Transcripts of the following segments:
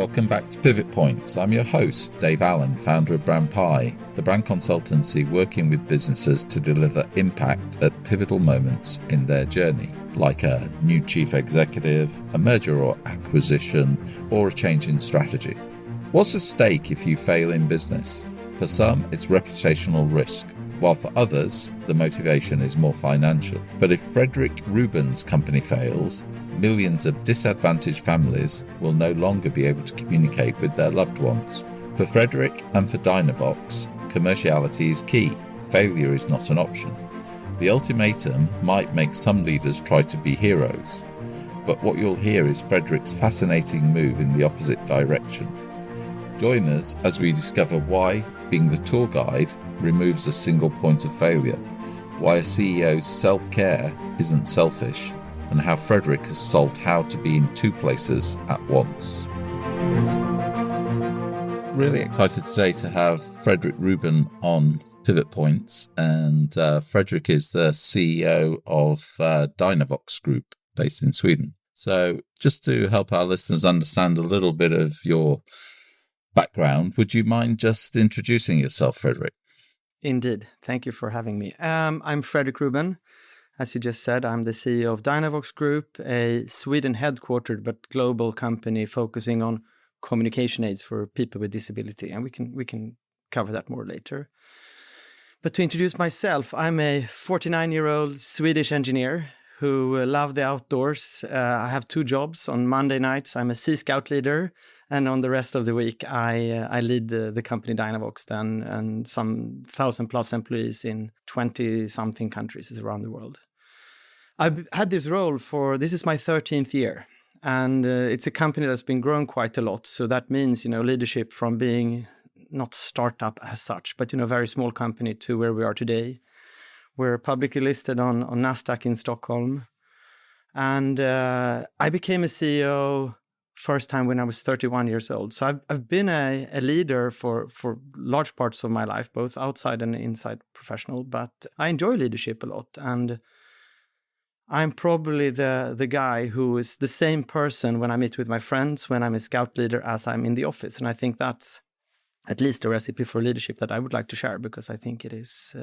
welcome back to Pivot Points. I'm your host, Dave Allen, founder of Brand Pie, the brand consultancy working with businesses to deliver impact at pivotal moments in their journey, like a new chief executive, a merger or acquisition, or a change in strategy. What's at stake if you fail in business? For some, it's reputational risk, while for others, the motivation is more financial. But if Fredrik Ruben's company fails, millions of disadvantaged families will no longer be able to communicate with their loved ones. For Fredrik and for Dynavox, commerciality is key. Failure is not an option. The ultimatum might make some leaders try to be heroes, but what you'll hear is Fredrik's fascinating move in the opposite direction. Join us as we discover why being the tour guide removes a single point of failure, why a CEO's self-care isn't selfish, and how Fredrik has solved how to be in two places at once. Really excited today to have Fredrik Ruben on Pivot Points, and Fredrik is the CEO of Dynavox Group based in Sweden. So just to help our listeners understand a little bit of your background, would you mind just introducing yourself, Fredrik? Indeed. Thank you for having me. I'm Fredrik Ruben. As you just said, I'm the CEO of Dynavox Group, a Sweden headquartered but global company focusing on communication aids for people with disability, and we can cover that more later. But to introduce myself, I'm a 49-year-old Swedish engineer who love the outdoors. I have two jobs. On Monday nights, I'm a Sea Scout leader, and on the rest of the week, I lead the company Dynavox then, and some 1,000+ employees in 20-something countries around the world. I've had this role this is my 13th year, and it's a company that's been growing quite a lot. So that means, leadership from being not startup as such, but, very small company to where we are today. We're publicly listed on NASDAQ in Stockholm. And I became a CEO first time when I was 31 years old. So I've been a leader for large parts of my life, both outside and inside professional, but I enjoy leadership a lot. And I'm probably the guy who is the same person when I meet with my friends, when I'm a scout leader, as I'm in the office. And I think that's at least a recipe for leadership that I would like to share, because I think it is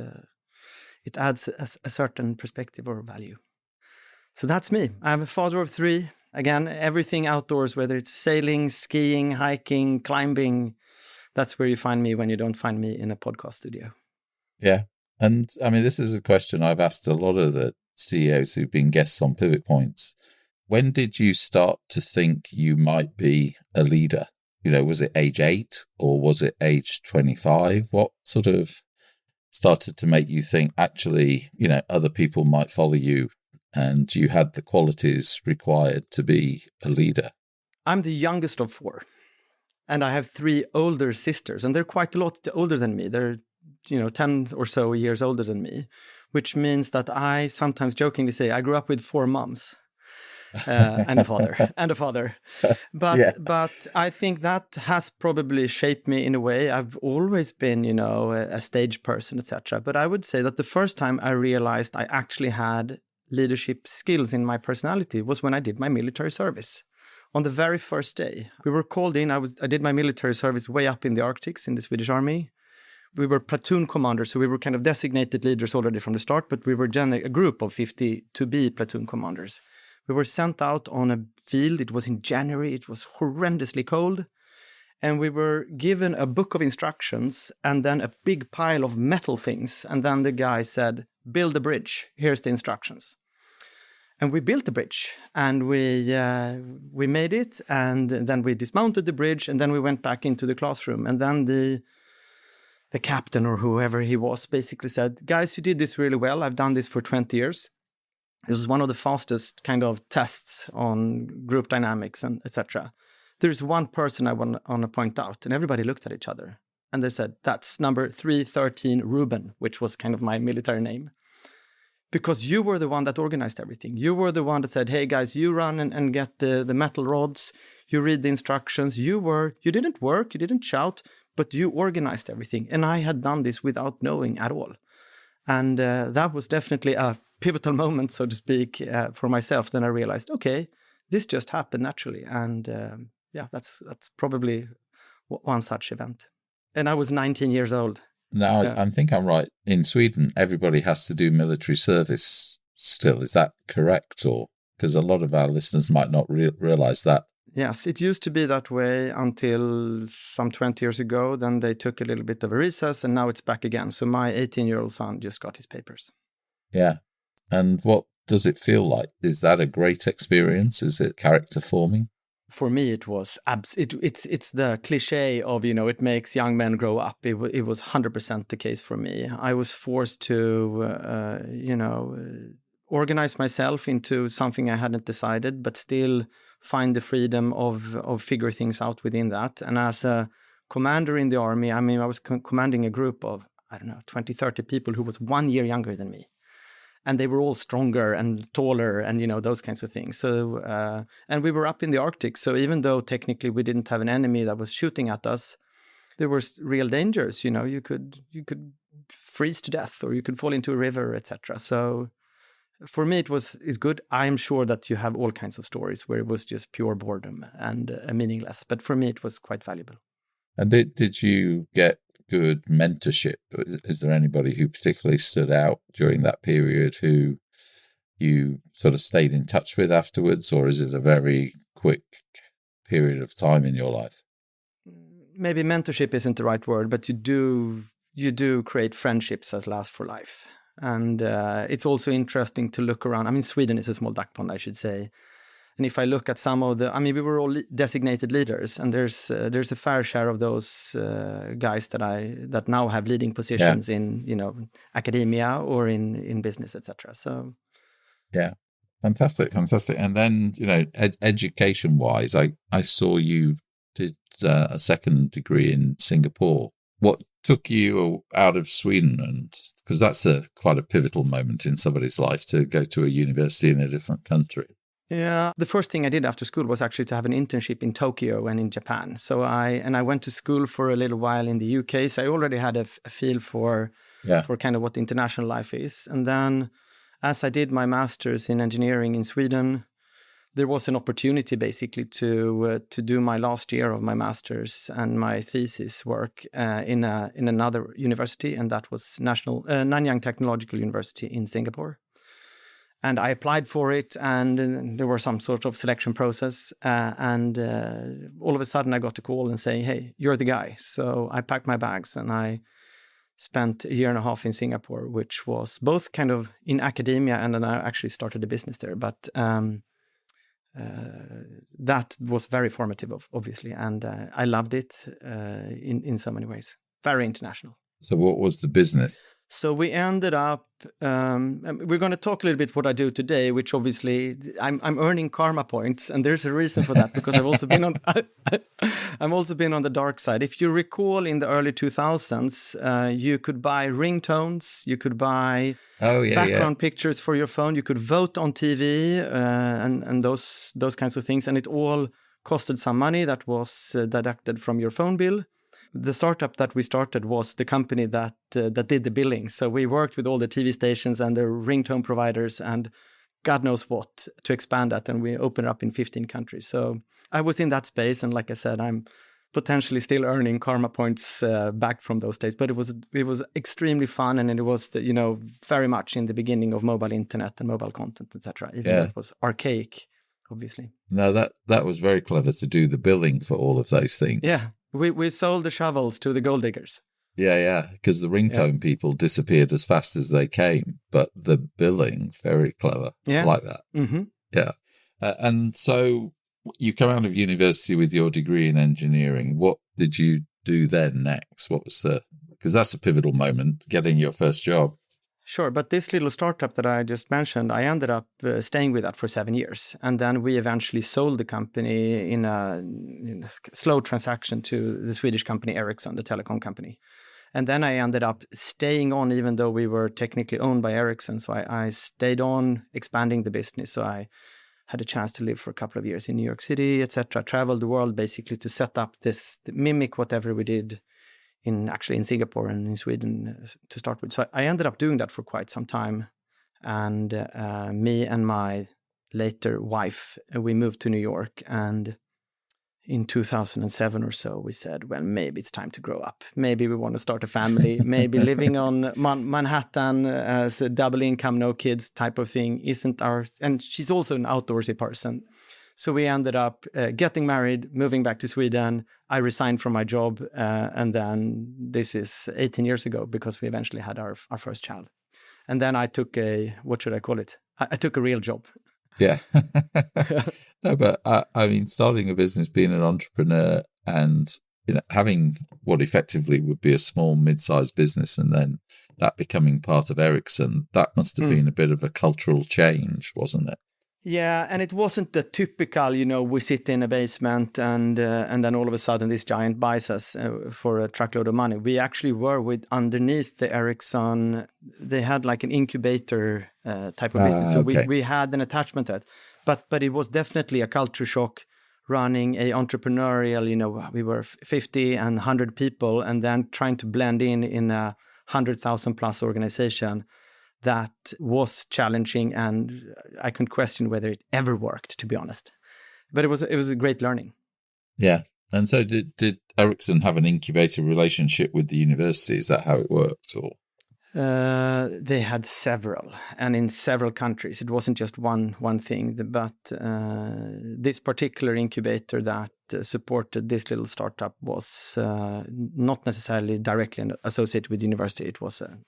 it adds a certain perspective or value. So that's me. I'm a father of 3. Again, everything outdoors, whether it's sailing, skiing, hiking, climbing, that's where you find me when you don't find me in a podcast studio. Yeah. And I mean, this is a question I've asked a lot of the CEOs who've been guests on Pivot Points. When did you start to think you might be a leader? Was it age 8 or was it age 25? What sort of started to make you think, actually, other people might follow you and you had the qualities required to be a leader? I'm the youngest of 4, and I have 3 older sisters, and they're quite a lot older than me. They're 10 or so years older than me, which means that I sometimes jokingly say I grew up with 4 moms and a father. But yeah. But I think that has probably shaped me in a way. I've always been, a stage person, etc. But I would say that the first time I realized I actually had leadership skills in my personality was when I did my military service. On the very first day, we were called in. I did my military service way up in the Arctics in the Swedish Army. We were platoon commanders, so we were kind of designated leaders already from the start, but we were a group of 50 to be platoon commanders. We were sent out on a field. It was in January. It was horrendously cold. And we were given a book of instructions and then a big pile of metal things. And then the guy said, build a bridge. Here's the instructions. And we built the bridge, and we made it, and then we dismounted the bridge, and then we went back into the classroom. And then the captain or whoever he was basically said, guys, you did this really well. I've done this for 20 years. It was one of the fastest kind of tests on group dynamics and etc. There's one person I want to point out, and everybody looked at each other. And they said, that's number 313 Ruben, which was kind of my military name. Because you were the one that organized everything. You were the one that said, hey guys, you run and get the metal rods. You read the instructions. You didn't work, you didn't shout, but you organized everything. And I had done this without knowing at all. And that was definitely a pivotal moment, so to speak, for myself. Then I realized, okay, this just happened naturally. And yeah, that's probably one such event. And I was 19 years old. Now, I think I'm right. In Sweden, everybody has to do military service still. Is that correct? Or because a lot of our listeners might not realize that. Yes, it used to be that way until some 20 years ago. Then they took a little bit of a recess, and now it's back again. So my 18-year-old son just got his papers. Yeah. And what does it feel like? Is that a great experience? Is it character forming? For me, it was it's the cliche of, it makes young men grow up. It was 100% the case for me. I was forced to, organize myself into something I hadn't decided, but still find the freedom of figure things out within that. And as a commander in the army, I mean, I was commanding a group of, 20, 30 people who was 1 year younger than me. And they were all stronger and taller and, those kinds of things. So, and we were up in the Arctic. So even though technically we didn't have an enemy that was shooting at us, there were real dangers. You could freeze to death, or you could fall into a river, etc. So for me, is good. I'm sure that you have all kinds of stories where it was just pure boredom and meaningless. But for me, it was quite valuable. And did you get good mentorship? Is there anybody who particularly stood out during that period who you sort of stayed in touch with afterwards, or is it a very quick period of time in your life? Maybe mentorship isn't the right word, but you do create friendships that last for life. And it's also interesting to look around. I mean, Sweden is a small duck pond, I should say. And if I look at some of we were all designated leaders, and there's a fair share of those guys that now have leading positions in academia or in business, etc. So, yeah, fantastic. And then education wise, I saw you did a second degree in Singapore. What took you out of Sweden? And because that's quite a pivotal moment in somebody's life to go to a university in a different country. Yeah, the first thing I did after school was actually to have an internship in Tokyo and in Japan. So I went to school for a little while in the UK. So I already had a feel for kind of what international life is. And then as I did my master's in engineering in Sweden, there was an opportunity basically to do my last year of my master's and my thesis work in another university, and that was Nanyang Technological University in Singapore. And I applied for it, and there was some sort of selection process. And all of a sudden I got a call and saying, hey, you're the guy. So I packed my bags and I spent a year and a half in Singapore, which was both kind of in academia, and then I actually started a business there. But that was very formative, obviously. And I loved it in so many ways. Very international. So what was the business? So we ended up, we're going to talk a little bit what I do today, which obviously I'm earning karma points, and there's a reason for that, because I've also been on the dark side. If you recall, in the early 2000s, you could buy ringtones, you could buy background pictures for your phone, you could vote on TV, and those kinds of things, and it all costed some money that was deducted from your phone bill. The startup that we started was the company that did the billing. So we worked with all the TV stations and the ringtone providers and God knows what to expand that. And we opened up in 15 countries. So I was in that space. And like I said, I'm potentially still earning karma points back from those days. But it was extremely fun. And it was, very much in the beginning of mobile internet and mobile content, etc. Even though it was archaic, obviously. No, that was very clever to do the billing for all of those things. Yeah. We sold the shovels to the gold diggers. Yeah, because the ringtone people disappeared as fast as they came, but the billing, very clever. Yeah. Like that. Mm-hmm. Yeah. And so you come out of university with your degree in engineering. What did you do then next? What was because that's a pivotal moment, getting your first job. Sure, but this little startup that I just mentioned, I ended up staying with that for 7 years. And then we eventually sold the company in a slow transaction to the Swedish company Ericsson, the telecom company. And then I ended up staying on, even though we were technically owned by Ericsson. So I stayed on expanding the business. So I had a chance to live for a couple of years in New York City, etc. Traveled the world basically to set up this, mimic whatever we did in Singapore and in Sweden to start with. So I ended up doing that for quite some time. And me and my later wife, we moved to New York. And in 2007 or so, we said, well, maybe it's time to grow up. Maybe we want to start a family. Maybe living on Manhattan as a double income, no kids type of thing isn't our... And she's also an outdoorsy person. So we ended up getting married, moving back to Sweden. I resigned from my job. And then this is 18 years ago, because we eventually had our first child. And then I took what should I call it? I took a real job. Yeah. No, but I mean, starting a business, being an entrepreneur, and having what effectively would be a small, mid-sized business, and then that becoming part of Ericsson, that must have been a bit of a cultural change, wasn't it? Yeah, and it wasn't the typical, we sit in a basement and then all of a sudden this giant buys us for a truckload of money. We actually were underneath the Ericsson. They had like an incubator type of business. So okay. we had an attachment to it. But it was definitely a culture shock running a entrepreneurial, we were 50 and 100 people, and then trying to blend in a 100,000 plus organization. That was challenging, and I can question whether it ever worked, to be honest. But it was a great learning. Yeah. And so did Ericsson have an incubator relationship with the university? Is that how it worked? Or they had several, and in several countries. It wasn't just one thing. But this particular incubator that supported this little startup was not necessarily directly associated with the university. It was a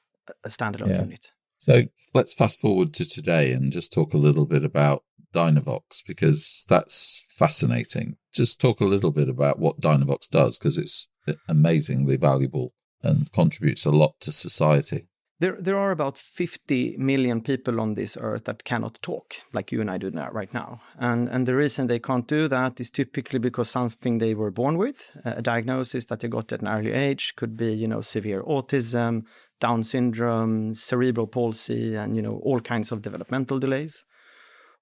standalone unit. So let's fast forward to today and just talk a little bit about Dynavox, because that's fascinating. Just talk a little bit about what Dynavox does, because it's amazingly valuable and contributes a lot to society. There are about 50 million people on this earth that cannot talk, like you and I do now, right now. And the reason they can't do that is typically because something they were born with, a diagnosis that they got at an early age, could be, severe autism, Down syndrome, cerebral palsy, and, all kinds of developmental delays.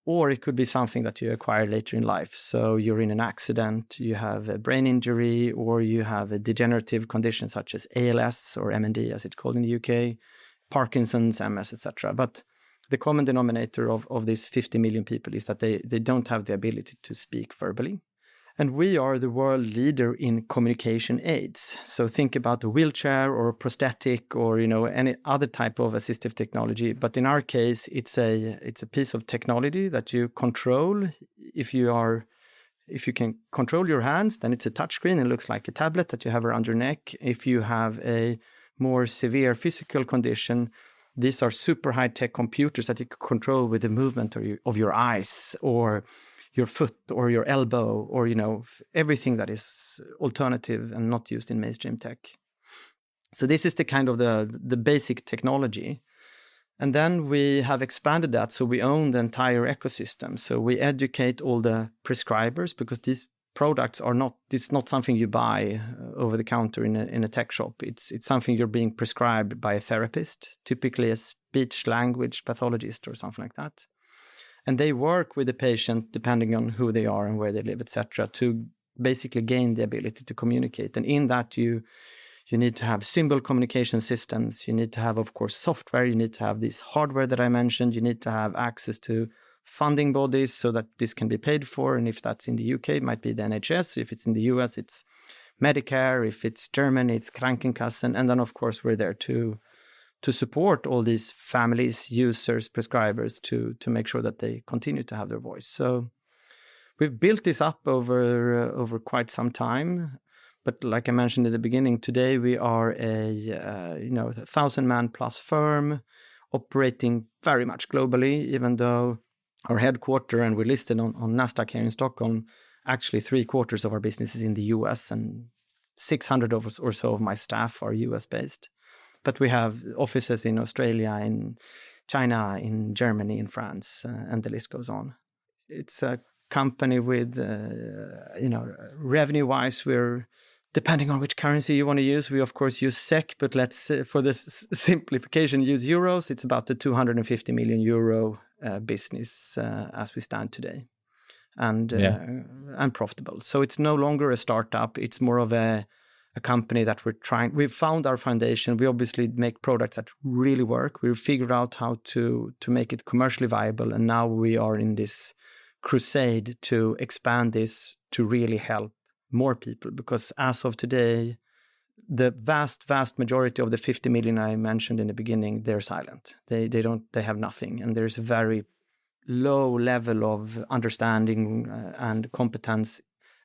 Or it could be something that you acquire later in life. So you're in an accident, you have a brain injury, or you have a degenerative condition such as ALS or MND, as it's called in the UK, Parkinson's, MS, etc. But the common denominator of these 50 million people is that they don't have the ability to speak verbally. And we are the world leader in communication aids. So think about a wheelchair or a prosthetic or, any other type of assistive technology. But in our case, it's a piece of technology that you control. If you can control your hands, then it's a touchscreen. It looks like a tablet that you have around your neck. If you have a more severe physical condition, these are super high-tech computers that you can control with the movement of your eyes or your foot or your elbow or, everything that is alternative and not used in mainstream tech. So this is the kind of the basic technology. And then we have expanded that, so we own the entire ecosystem. So we educate all the prescribers, because these products it's not something you buy over the counter in a tech shop. It's something you're being prescribed by a therapist, typically a speech language pathologist or something like that. And they work with the patient depending on who they are and where they live, etc., to basically gain the ability to communicate. And in that, you need to have symbol communication systems. You need to have, of course, software. You need to have this hardware that I mentioned. You need to have access to funding bodies so that this can be paid for. And if that's in the UK, it might be the NHS. If it's in the US, it's Medicare. If it's Germany, it's Krankenkassen. And then, of course, we're there to support all these families, users, prescribers to make sure that they continue to have their voice. So we've built this up over quite some time. But like I mentioned in the beginning, today we are a 1,000-man plus firm operating very much globally, even though our headquarters, and we're listed on NASDAQ here in Stockholm, actually 3/4 of our business is in the US, and 600 or so of my staff are US-based. But we have offices in Australia, in China, in Germany, in France, and the list goes on. It's a company with, revenue-wise, we're, depending on which currency you want to use, we of course use SEK, but let's, for this simplification, use euros. It's about the 250 million euro business as we stand today, and profitable. So it's no longer a startup. It's more of a company that we've found our foundation. We obviously make products that really work. We've figured out how to make it commercially viable. And now we are in this crusade to expand this to really help more people, because as of today, the vast majority of the 50 million I mentioned in the beginning, they're silent. They have nothing. And there's a very low level of understanding and competence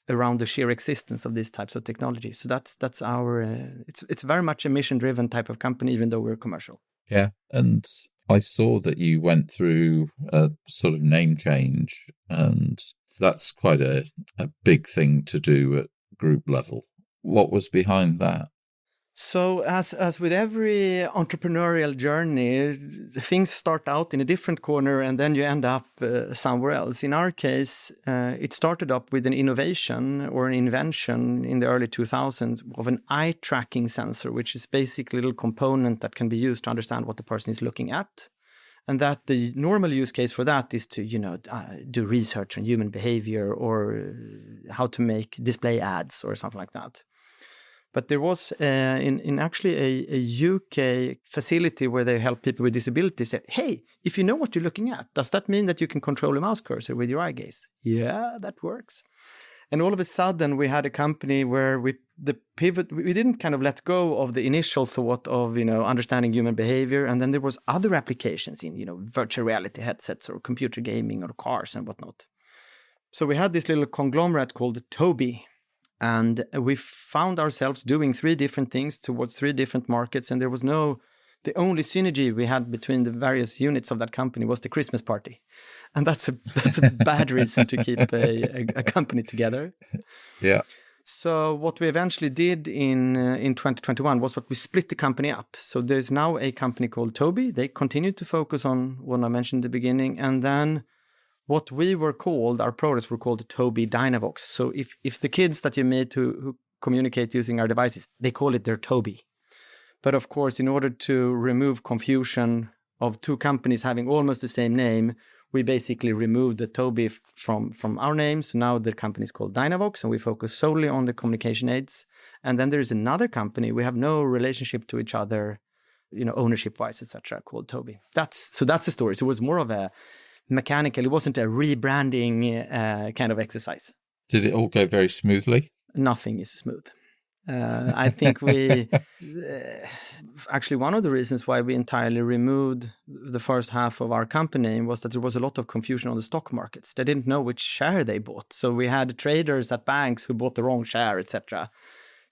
around the sheer existence of these types of technology. So that's our, it's very much a mission-driven type of company, even though we're commercial. Yeah. And I saw that you went through a sort of name change, and that's quite a big thing to do at group level. What was behind that? So as with every entrepreneurial journey, things start out in a different corner and then you end up somewhere else. In our case, it started up with an innovation or an invention in the early 2000s of an eye tracking sensor, which is basically a little component that can be used to understand what the person is looking at. And that the normal use case for that is to, do research on human behavior or how to make display ads or something like that. But there was in actually a UK facility where they help people with disabilities said, hey, if you know what you're looking at, does that mean that you can control a mouse cursor with your eye gaze? Yeah, that works. And all of a sudden we had a company where we didn't kind of let go of the initial thought of, understanding human behavior. And then there was other applications in, virtual reality headsets or computer gaming or cars and whatnot. So we had this little conglomerate called Tobii. And we found ourselves doing 3 different things towards 3 different markets. And there was the only synergy we had between the various units of that company was the Christmas party. And that's a bad reason to keep a company together. Yeah. So what we eventually did in 2021 was what we split the company up. So there's now a company called Tobii. They continue to focus on what I mentioned at the beginning. And then what we were called, our products were called Tobii Dynavox. So if the kids that you meet who communicate using our devices, they call it their Tobii. But of course, in order to remove confusion of 2 companies having almost the same name, we basically removed the Tobii from our names. So now the company is called Dynavox, and we focus solely on the communication aids. And then there's another company, we have no relationship to each other, ownership-wise, etc., called Tobii. That's the story. So it was more of a mechanical, it wasn't a rebranding kind of exercise. Did it all go very smoothly? Nothing is smooth. I think we actually one of the reasons why we entirely removed the first half of our company was that there was a lot of confusion on the stock markets. They didn't know which share they bought. So we had traders at banks who bought the wrong share, etc.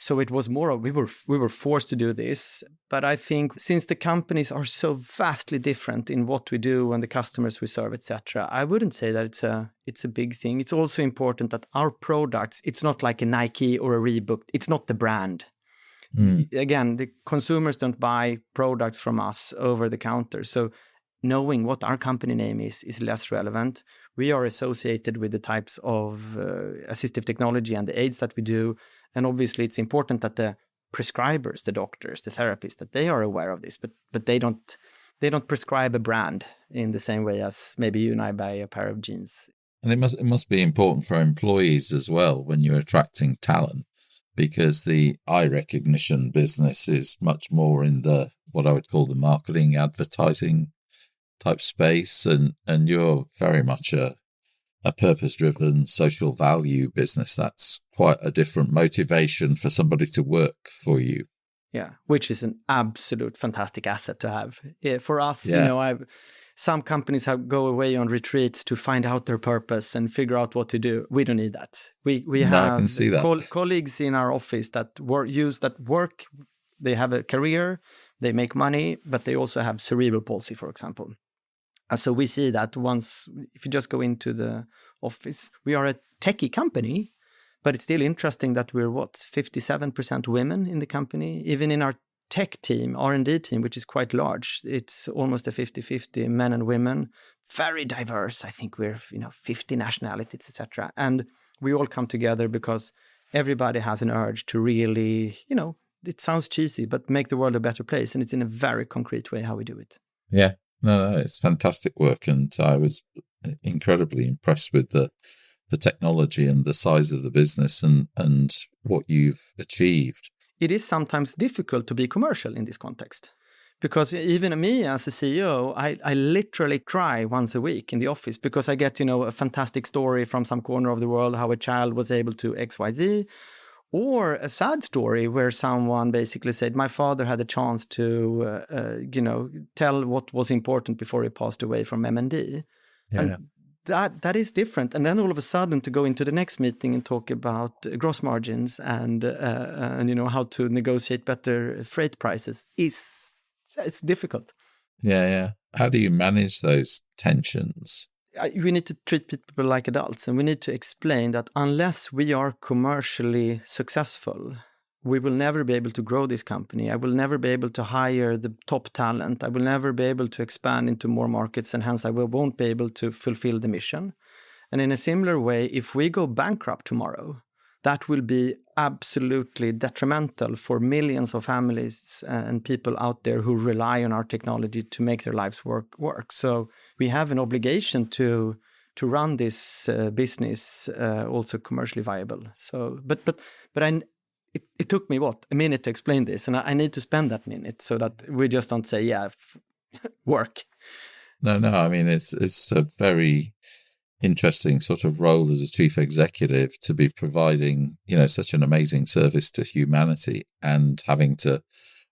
So it was more of, we were forced to do this. But I think since the companies are so vastly different in what we do and the customers we serve, etc., I wouldn't say that it's a big thing. It's also important that our products, it's not like a Nike or a Reebok. It's not the brand. Again, the consumers don't buy products from us over the counter. So knowing what our company name is less relevant. We are associated with the types of assistive technology and the aids that we do. And obviously, it's important that the prescribers, the doctors, the therapists, that they are aware of this, but they don't prescribe a brand in the same way as maybe you and I buy a pair of jeans. And it must be important for employees as well when you're attracting talent, because the eye recognition business is much more in the what I would call the marketing, advertising type space, and you're very much a purpose-driven social value business. That's quite a different motivation for somebody to work for you. Yeah, which is an absolute fantastic asset to have. For us, some companies go away on retreats to find out their purpose and figure out what to do. We don't need that. We have I can see that. Colleagues in our office that work. They have a career, they make money, but they also have cerebral palsy, for example. And so we see that if you just go into the office, we are a techie company, but it's still interesting that we're 57% women in the company. Even in our tech team, R&D team, which is quite large, it's almost a 50-50 men and women, very diverse. I think we're 50 nationalities, etc. And we all come together because everybody has an urge to really, it sounds cheesy, but make the world a better place. And it's in a very concrete way how we do it. Yeah. No, it's fantastic work, and I was incredibly impressed with the technology and the size of the business and what you've achieved. It is sometimes difficult to be commercial in this context Because even me as a CEO, I literally cry once a week in the office because I get, a fantastic story from some corner of the world, how a child was able to XYZ, or a sad story where someone basically said, my father had a chance to, tell what was important before he passed away from MND. Yeah. And that is different. And then all of a sudden to go into the next meeting and talk about gross margins and how to negotiate better freight prices it's difficult. Yeah. How do you manage those tensions? We need to treat people like adults, and we need to explain that unless we are commercially successful, we will never be able to grow this company. I will never be able to hire the top talent. I will never be able to expand into more markets, and hence I won't be able to fulfill the mission. And in a similar way, if we go bankrupt tomorrow, that will be absolutely detrimental for millions of families and people out there who rely on our technology to make their lives work. So we have an obligation to run this business also commercially viable. So, but it took me a minute to explain this, and I need to spend that minute so that we just don't say work. No. I mean, it's a very interesting sort of role as a chief executive to be providing, such an amazing service to humanity and having to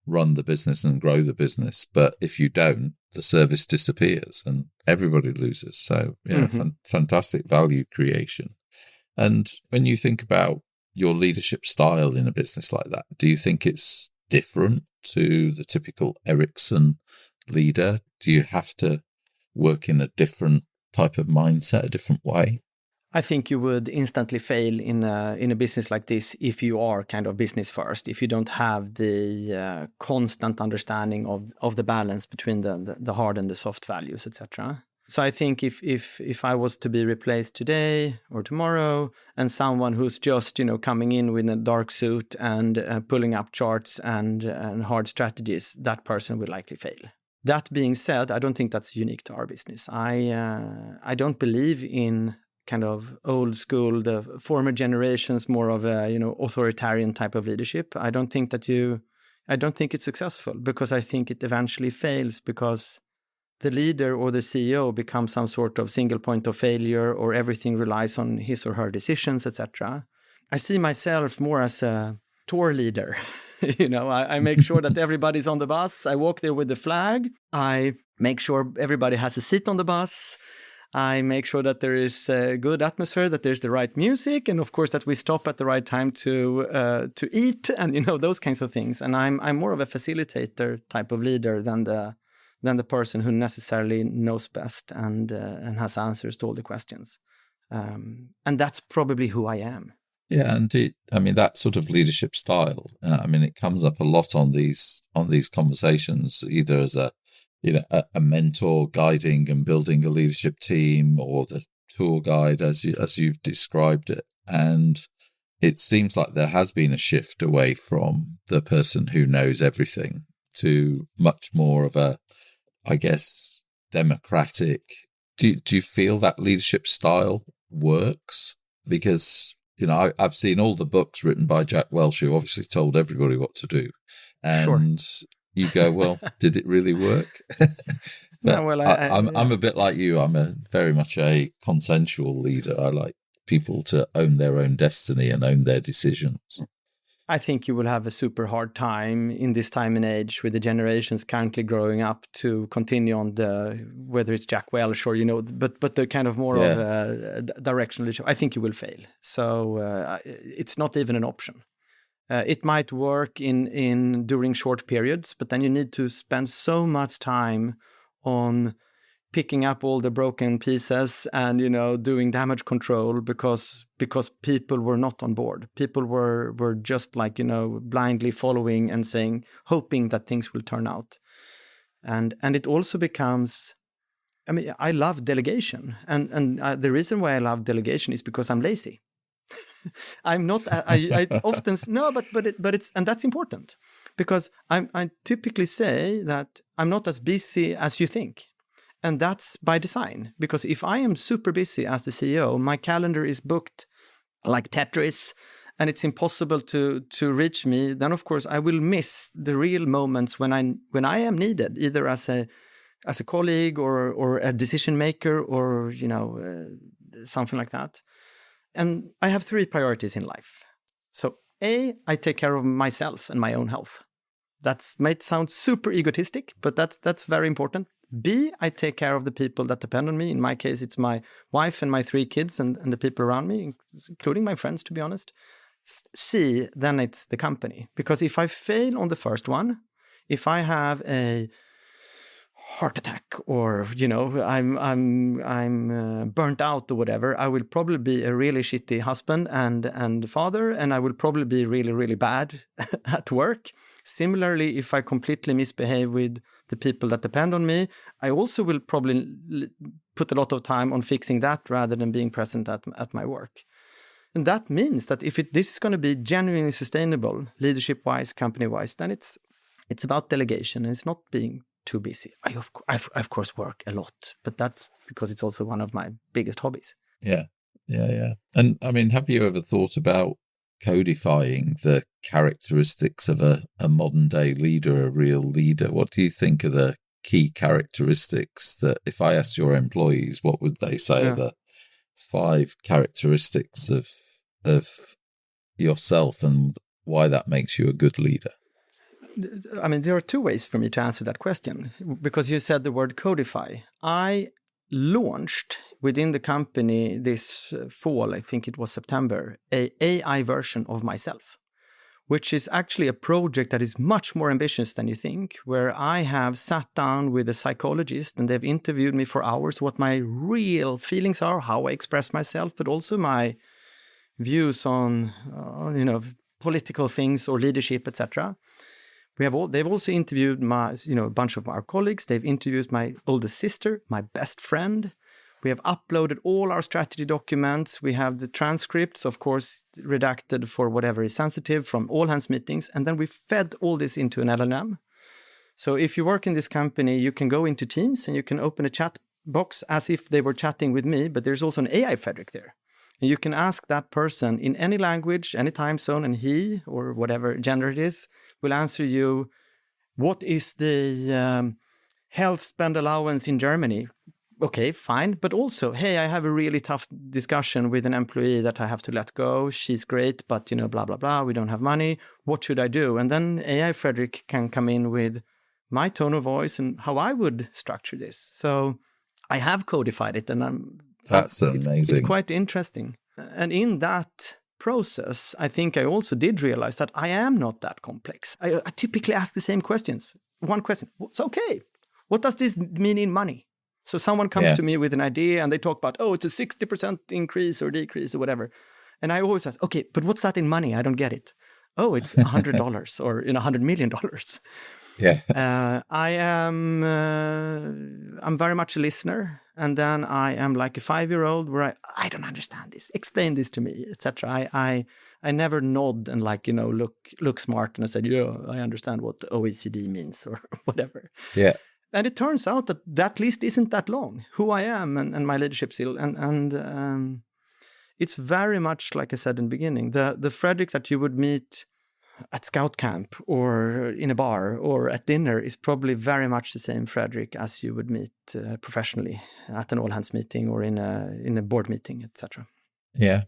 run the business and grow the business. But if you don't, the service disappears and everybody loses. So, fantastic value creation. And when you think about your leadership style in a business like that, do you think it's different to the typical Ericsson leader? Do you have to work in a different type of mindset, a different way? I think you would instantly fail in a business like this if you are kind of business first, if you don't have the constant understanding of the balance between the hard and the soft values, etc. So I think if I was to be replaced today or tomorrow, and someone who's just coming in with a dark suit and pulling up charts and hard strategies, that person would likely fail. That being said, I don't think that's unique to our business. I don't believe in kind of old school, the former generations, more of a authoritarian type of leadership. I don't think it's successful, because I think it eventually fails because the leader or the CEO becomes some sort of single point of failure, or everything relies on his or her decisions, etc. I see myself more as a tour leader. I make sure that everybody's on the bus. I walk there with the flag. I make sure everybody has a seat on the bus. I make sure that there is a good atmosphere, that there's the right music, and of course that we stop at the right time to eat, and those kinds of things. And I'm more of a facilitator type of leader than the person who necessarily knows best and has answers to all the questions. And that's probably who I am. Yeah, and that sort of leadership style, it comes up a lot on these conversations, either as a mentor guiding and building a leadership team, or the tour guide as you've described it. And it seems like there has been a shift away from the person who knows everything to much more of a, I guess, democratic. Do you feel that leadership style works? Because I've seen all the books written by Jack Welch, who obviously told everybody what to do. And you go, well, did it really work? No, well, I'm a bit like you. I'm very much a consensual leader. I like people to own their own destiny and own their decisions. I think you will have a super hard time in this time and age with the generations currently growing up to continue on whether it's Jack Welch or, but the kind of more of a directional leadership. I think you will fail. So it's not even an option. It might work during short periods, but then you need to spend so much time on picking up all the broken pieces and doing damage control because people were not on board. People were just like blindly following and hoping that things will turn out. And it also becomes, I love delegation, and the reason why I love delegation is because I'm lazy. I'm not. I often but it's, and that's important, because I typically say that I'm not as busy as you think. And that's by design, because if I am super busy as the CEO, my calendar is booked like Tetris, and it's impossible to reach me, then of course I will miss the real moments when I am needed, either as a colleague or a decision maker, or something like that. And I have 3 priorities in life. So A, I take care of myself and my own health. That might sound super egotistic, but that's very important. B, I take care of the people that depend on me. In my case, it's my wife and my 3 kids and the people around me, including my friends, to be honest. C, then it's the company. Because if I fail on the first one, if I have a heart attack, or I'm burnt out or whatever, I will probably be a really shitty husband and father, and I will probably be really, really bad at work. Similarly, if I completely misbehave with the people that depend on me, I also will probably put a lot of time on fixing that rather than being present at my work. And that means that if this is going to be genuinely sustainable, leadership-wise, company-wise, then it's about delegation, and it's not being too busy. I of course work a lot, but that's because it's also one of my biggest hobbies. Yeah. And I mean, have you ever thought about codifying the characteristics of a modern day leader, a real leader? What do you think are the key characteristics that, if I asked your employees, what would they say are the 5 characteristics of yourself and why that makes you a good leader? I mean, there are 2 ways for me to answer that question, because you said the word codify. I launched within the company this fall, I think it was September, a AI version of myself, which is actually a project that is much more ambitious than you think, where I have sat down with a psychologist and they've interviewed me for hours, what my real feelings are, how I express myself, but also my views on, political things or leadership, etc. They've also interviewed a bunch of our colleagues. They've interviewed my oldest sister, my best friend. We have uploaded all our strategy documents. We have the transcripts, of course, redacted for whatever is sensitive from all hands meetings. And then we fed all this into an LLM. So if you work in this company, you can go into Teams and you can open a chat box as if they were chatting with me, but there's also an AI Fredrik there. And you can ask that person in any language, any time zone, and he, or whatever gender it is, will answer you, what is the health spend allowance in Germany? Okay, fine. But also, hey, I have a really tough discussion with an employee that I have to let go. She's great, but, blah, blah, blah. We don't have money. What should I do? And then AI Fredrik can come in with my tone of voice and how I would structure this. So I have codified it, and that's amazing. It's quite interesting. And in that process, I think I also did realize that I am not that complex. I typically ask the same questions. One question. It's okay. What does this mean in money? So someone comes to me with an idea and they talk about, it's a 60% increase or decrease or whatever. And I always ask, okay, but what's that in money? I don't get it. Oh, it's $100 or $100 million. Yeah. I'm very much a listener, and then I am like a 5-year-old where I don't understand this. Explain this to me, etc. I never nod and look smart and I said, yeah, I understand what OECD means or whatever. Yeah. And it turns out that list isn't that long. Who I am and my leadership skill, and it's very much like I said in the beginning. The Fredrik that you would meet at scout camp or in a bar or at dinner is probably very much the same Fredrik as you would meet professionally at an all-hands meeting or in a board meeting, etc. Yeah,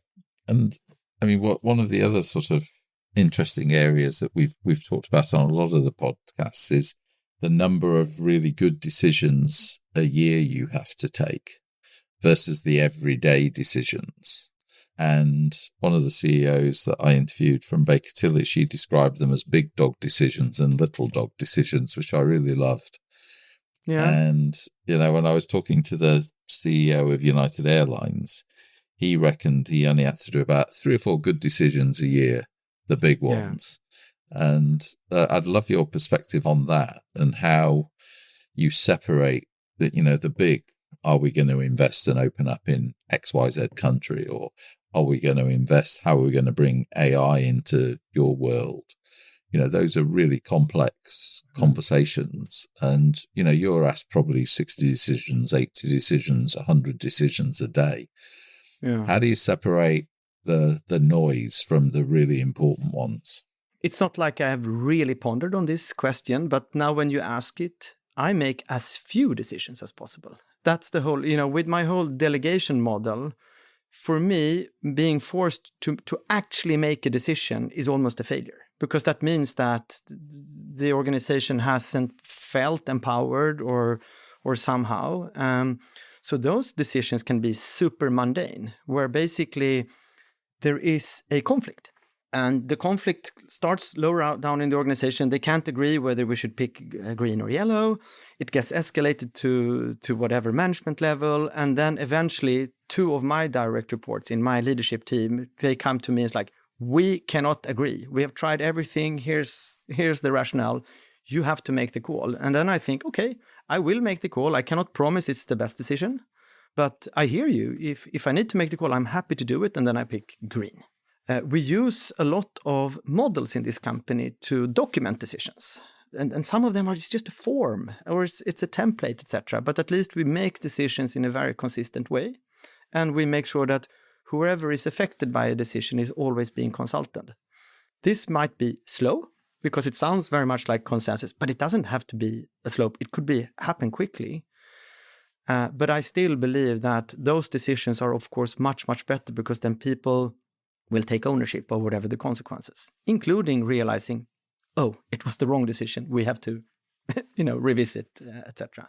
and I mean, one of the other sort of interesting areas that we've talked about on a lot of the podcasts is the number of really good decisions a year you have to take versus the everyday decisions. And one of the CEOs that I interviewed from Baker Tilly, she described them as big dog decisions and little dog decisions, which I really loved. Yeah. And, when I was talking to the CEO of United Airlines, he reckoned he only had to do about 3 or 4 good decisions a year, the big ones. And I'd love your perspective on that and how you separate the big, are we going to invest and open up in XYZ country, or are we going to invest? How are we going to bring AI into your world? Those are really complex conversations. And, you're asked probably 60 decisions, 80 decisions, 100 decisions a day. Yeah. How do you separate the noise from the really important ones? It's not like I have really pondered on this question, but now when you ask it, I make as few decisions as possible. That's the whole, with my whole delegation model, for me, being forced to actually make a decision is almost a failure, because that means that the organization hasn't felt empowered or somehow. So those decisions can be super mundane, where basically there is a conflict. And the conflict starts lower down in the organization. They can't agree whether we should pick green or yellow. It gets escalated to whatever management level. And then eventually 2 of my direct reports in my leadership team, they come to me. It's like, we cannot agree. We have tried everything. Here's the rationale. You have to make the call. And then I think, okay, I will make the call. I cannot promise it's the best decision, but I hear you. If I need to make the call, I'm happy to do it. And then I pick green. We use a lot of models in this company to document decisions. And some of them are just a form, or it's a template, etc. But at least we make decisions in a very consistent way. And we make sure that whoever is affected by a decision is always being consulted. This might be slow, because it sounds very much like consensus, but it doesn't have to be a slope. It could happen quickly. But I still believe that those decisions are, of course, much, much better, because then people will take ownership of whatever the consequences, including realizing, oh, it was the wrong decision. We have to, revisit, etc.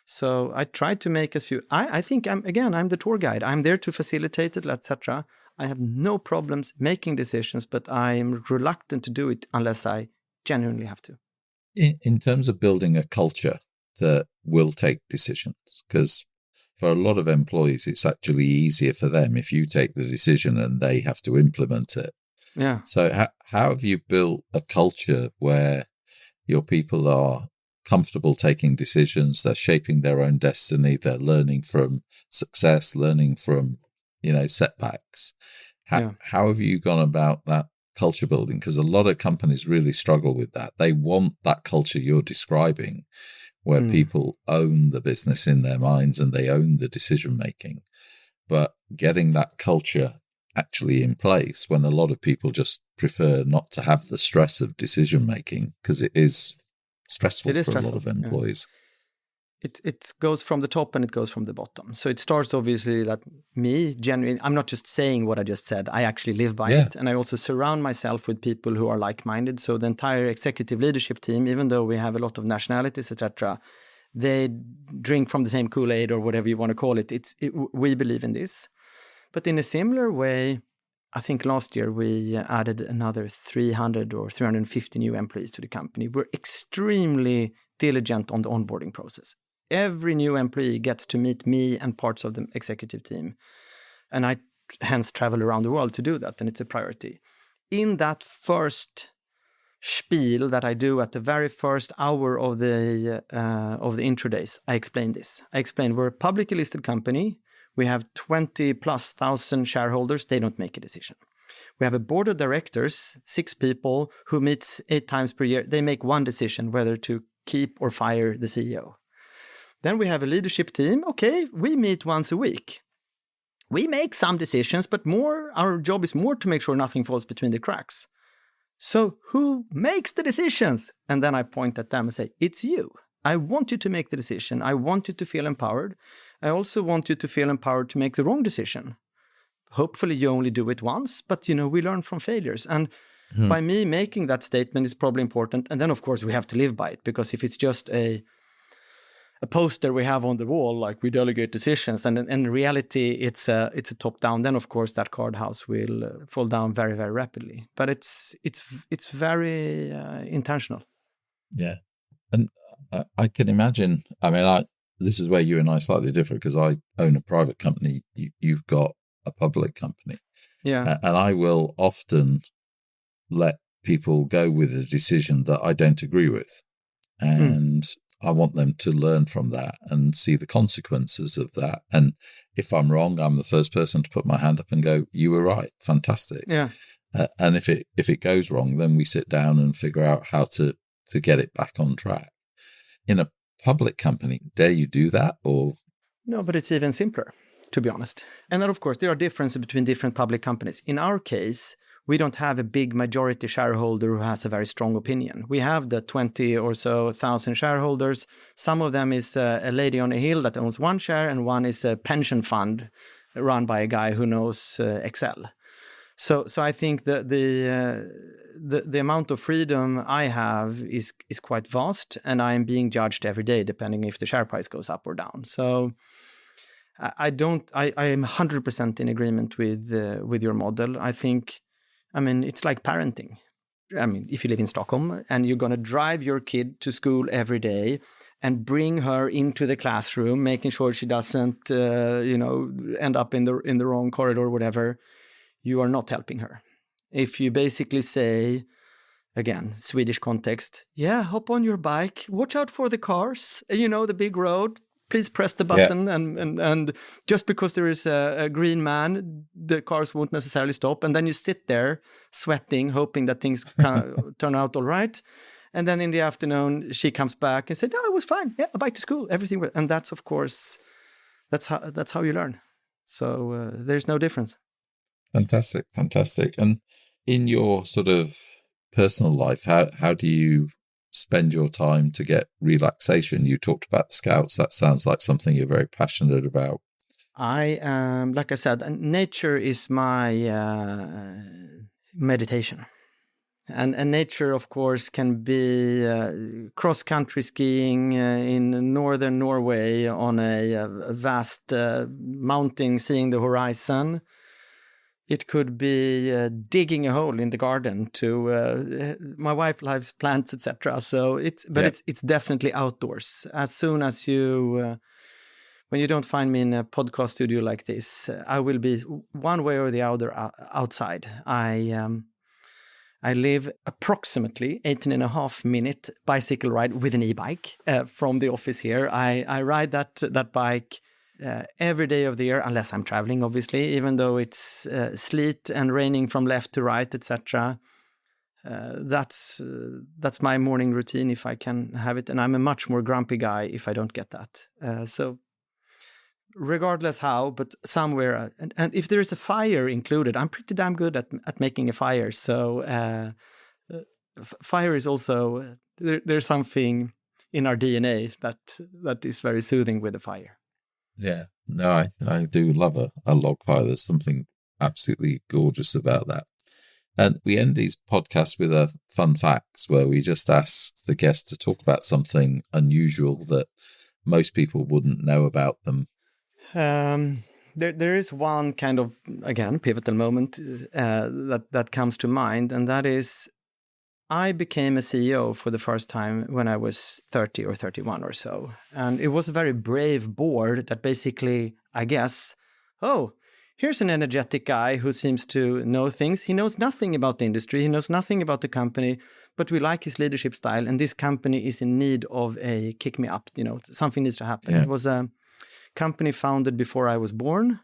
So I try to make as few. I think I'm the tour guide. I'm there to facilitate it, etc. I have no problems making decisions, but I'm reluctant to do it unless I genuinely have to. In terms of building a culture that will take decisions, because for a lot of employees, it's actually easier for them if you take the decision and they have to implement it. Yeah. So how have you built a culture where your people are comfortable taking decisions, they're shaping their own destiny, they're learning from success, learning from, setbacks? How have you gone about that culture building? Because a lot of companies really struggle with that. They want that culture you're describing, where people own the business in their minds and they own the decision making. But getting that culture actually in place, when a lot of people just prefer not to have the stress of decision making, because it is stressful for a lot of employees. It goes from the top and it goes from the bottom. So it starts obviously that me, genuinely, I'm not just saying what I just said, I actually live by it. And I also surround myself with people who are like-minded. So the entire executive leadership team, even though we have a lot of nationalities, etc., they drink from the same Kool-Aid or whatever you want to call it. We believe in this. But in a similar way, I think last year we added another 300 or 350 new employees to the company. We're extremely diligent on the onboarding process. Every new employee gets to meet me and parts of the executive team. And I hence travel around the world to do that, and it's a priority. In that first spiel that I do at the very first hour of the intro days, I explain this. I explain we're a publicly listed company. We have 20,000+ shareholders. They don't make a decision. We have a board of directors, 6 people who meets 8 times per year. They make one decision, whether to keep or fire the CEO. Then we have a leadership team. Okay, we meet once a week. We make some decisions, but our job is more to make sure nothing falls between the cracks. So who makes the decisions? And then I point at them and say, it's you. I want you to make the decision. I want you to feel empowered. I also want you to feel empowered to make the wrong decision. Hopefully you only do it once, but we learn from failures. And by me making that statement is probably important. And then of course we have to live by it, because if it's just a poster we have on the wall, like we delegate decisions, and in reality it's a top down, then of course that card house will fall down very, very rapidly. But it's very intentional. Yeah. And I can imagine, this is where you and I are slightly different, because I own a private company. You've got a public company. Yeah. And I will often let people go with a decision that I don't agree with. And I want them to learn from that and see the consequences of that. And if I'm wrong, I'm the first person to put my hand up and go, you were right. Fantastic. Yeah. And if it goes wrong, then we sit down and figure out how to get it back on track. In a public company, dare you do that? Or no, but it's even simpler. to be honest. And then, of course, there are differences between different public companies. In our case, we don't have a big majority shareholder who has a very strong opinion. We have the 20 or so thousand shareholders. Some of them is a lady on a hill that owns one share, and one is a pension fund run by a guy who knows Excel. So I think the amount of freedom I have is quite vast, and I am being judged every day depending if the share price goes up or down. So I am 100% in agreement with your model. I mean, it's like parenting. I mean, if you live in Stockholm and you're going to drive your kid to school every day and bring her into the classroom, making sure she doesn't, end up in the wrong corridor or whatever, you are not helping her. If you basically say, again, Swedish context, yeah, hop on your bike, watch out for the cars, the big road, please press the button, and just because there is a green man, the cars won't necessarily stop, and then you sit there sweating, hoping that things turn out all right. And then in the afternoon, she comes back and said, no, it was fine. Yeah, a bike to school, everything. And that's, of course, that's how you learn. So there's no difference. Fantastic. And in your sort of personal life, how do you spend your time to get relaxation? You talked about the Scouts. That sounds like something you're very passionate about. I am, like I said, nature is my meditation. And nature, of course, can be cross-country skiing in northern Norway on a vast mountain, seeing the horizon. It could be digging a hole in the garden. My wife likes plants, etc. So it's definitely outdoors. As soon as when you don't find me in a podcast studio like this, I will be one way or the other outside. I live approximately 18.5-minute bicycle ride with an e-bike from the office here. I ride that bike every day of the year, unless I'm traveling, obviously, even though it's sleet and raining from left to right, etc. That's my morning routine if I can have it. And I'm a much more grumpy guy if I don't get that. So regardless how, but somewhere, and if there is a fire included, I'm pretty damn good at making a fire. So fire is also, there's something in our DNA that is very soothing with the fire. Yeah, no, I do love a log fire. There's something absolutely gorgeous about that. And we end these podcasts with a fun facts where we just ask the guests to talk about something unusual that most people wouldn't know about them. There is one kind of, again, pivotal moment that comes to mind, and that is I became a CEO for the first time when I was 30 or 31 or so. And it was a very brave board that basically, I guess, here's an energetic guy who seems to know things. He knows nothing about the industry. He knows nothing about the company, but we like his leadership style. And this company is in need of a kick me up. Something needs to happen. Yeah. It was a company founded before I was born,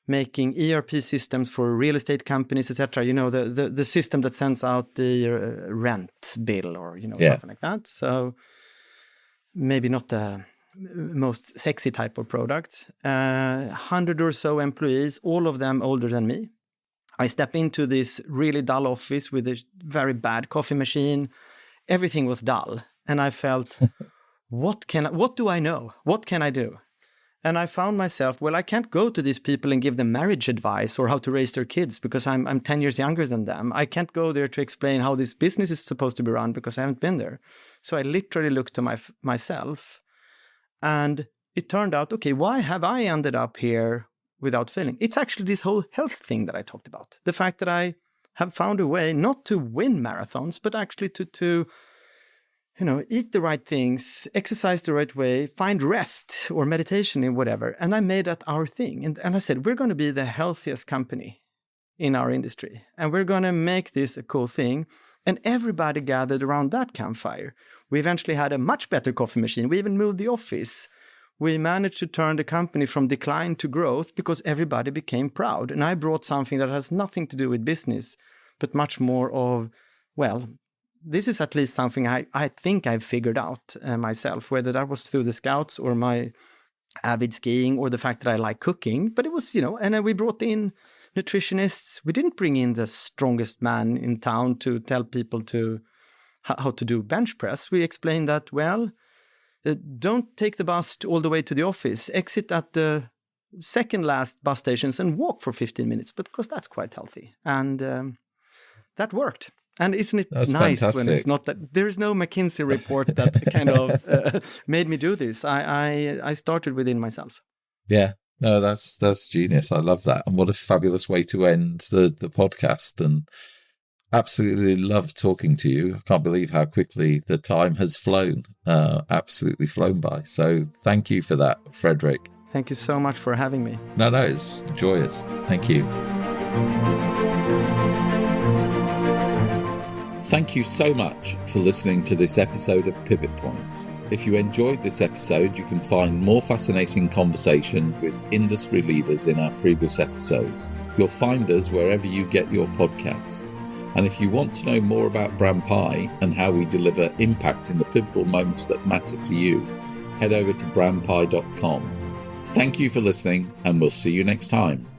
making ERP systems for real estate companies, etc. The system that sends out the rent bill or, something like that. So maybe not the most sexy type of product. 100 or so employees, all of them older than me. I step into this really dull office with a very bad coffee machine. Everything was dull. And I felt, what do I know? What can I do? And I found myself, I can't go to these people and give them marriage advice or how to raise their kids because I'm 10 years younger than them. I can't go there to explain how this business is supposed to be run because I haven't been there. So I literally looked to myself, and it turned out, okay, why have I ended up here without failing? It's actually this whole health thing that I talked about. The fact that I have found a way not to win marathons, but actually to eat the right things, exercise the right way, find rest or meditation in whatever. And I made that our thing. And I said, we're going to be the healthiest company in our industry. And we're going to make this a cool thing. And everybody gathered around that campfire. We eventually had a much better coffee machine. We even moved the office. We managed to turn the company from decline to growth because everybody became proud. And I brought something that has nothing to do with business, but much more of, this is at least something I think I've figured out myself, whether that was through the Scouts or my avid skiing or the fact that I like cooking, but it was, and then we brought in nutritionists. We didn't bring in the strongest man in town to tell people how to do bench press. We explained that, don't take the bus all the way to the office. Exit at the second last bus stations and walk for 15 minutes, because that's quite healthy. And that worked. And isn't it nice fantastic. When it's not that there is no McKinsey report that kind of made me do this? I started within myself. Yeah, no, that's genius. I love that. And what a fabulous way to end the podcast. And absolutely love talking to you. I can't believe how quickly the time has flown, absolutely flown by. So thank you for that, Fredrik. Thank you so much for having me. No, it's joyous. Thank you. Thank you so much for listening to this episode of Pivot Points. If you enjoyed this episode, you can find more fascinating conversations with industry leaders in our previous episodes. You'll find us wherever you get your podcasts. And if you want to know more about Brand Pi and how we deliver impact in the pivotal moments that matter to you, head over to brandpi.com. Thank you for listening, and we'll see you next time.